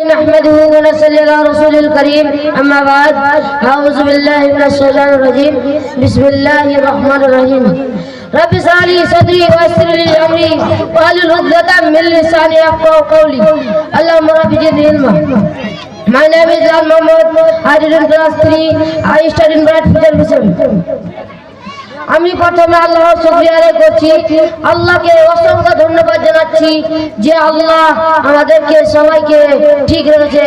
نحمده ونصلي على رسول الكريم أما بعد أعوذ بالله من الشيطان الرجيم بسم الله الرحمن الرحيم رب اشرح لي صدري ويسر لي أمري واحلل عقدة من لساني يفقهوا قولي اللهم رب زدني علما. My name is Jan Mohammed. I did in class 3. I studied in Bright Future Mission. আমি প্রথমে আল্লাহর শুকরিয়া আদায় করছি, আল্লাহকে অসংখ্য ধন্যবাদ জানাচ্ছি যে আল্লাহ আমাদেরকে সবাইকে ঠিক রেখেছে।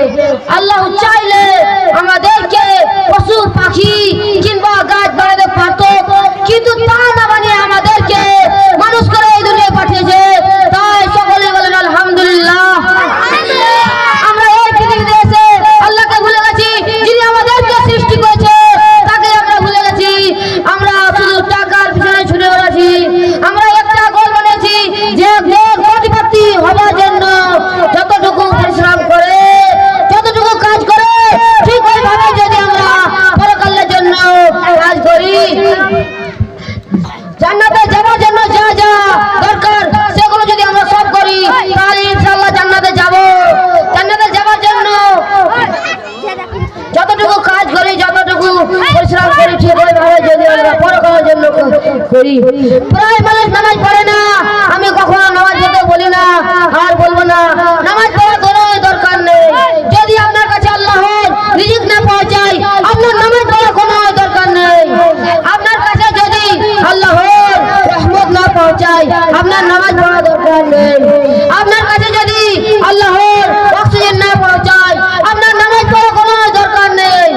আল্লাহ চাইলে আমাদেরকে পশু পাখি কিংবা গাছ বানাতে পারতো, কিন্তু তা না বানিয়ে আমাদেরকে মানুষ করে এই দুনিয়ায় পাঠিয়েছে। তাই সকলে বলেন আলহামদুলিল্লাহ। আমরা এই পৃথিবীতে এসে আল্লাহকে ভুলে গেছি, যিনি আমাদেরকে সৃষ্টি করেছে তাকে আমরা ভুলে গেছি। আমরা শুধু টাকার পিছনে ছুটে বেড়াচ্ছি। আমরা একটা গোল বানিয়েছি যে কোটিপতি হওয়ার জন্য যতটুকু পরিশ্রম করে, যতটুকু কাজ করে, ঠিক ওইভাবে যদি আমরা পরকালের জন্য কাজ করি, জান্নাতে যাওয়ার জন্য যা যা দরকার সেগুলো যদি আমরা সব করি, তাহলে ইনশাআল্লাহ জান্নাতে যাব। জান্নাতে যাওয়ার জন্য যতটুকু কাজ করি, যতটুকু পরিশ্রম করি, ঠিক ওইভাবে যদি আমরা পরকালের জন্য করি। প্রায় মানুষ নামাজ পড়ে না, আমি কখনো নামাজ পড়তে বলি না আর বলবো না। নামাজ পড়ার কোনো দরকার নেই। যদি আপনার কাছে আল্লাহর রিজিক না পৌঁছায়, আপনার নামাজ পড়ার কোনো দরকার নেই। আপনার কাছে যদি আল্লাহর রহমত না পৌঁছায়, আপনার নামাজ পড়ার দরকার নেই। আপনার কাছে যদি আল্লাহর অক্সিজেন না পৌঁছায়, আপনার নামাজ পড়ার কোনো দরকার নেই।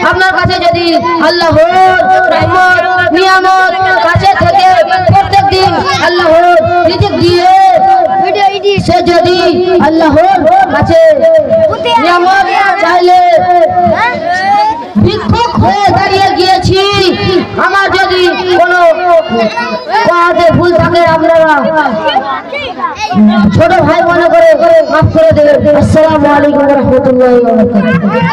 আপনার কাছে যদি আল্লাহর রহমত নিয়ামত কাছে থেকে প্রত্যেকদিন আল্লাহর রিজিক দিয়ে সে যদি আল্লাহর কাছে নিয়ামত চাইলে ভিক্ষুক হয়ে দাঁড়িয়ে গিয়েছি। আমার যদি কোনো কাজে ভুল থাকে আপনারা ছোট ভাই মনে করে মাফ করে দেবেন। আসসালামু আলাইকুম ওয়া রাহমাতুল্লাহি ওয়া বারাকাতুহু।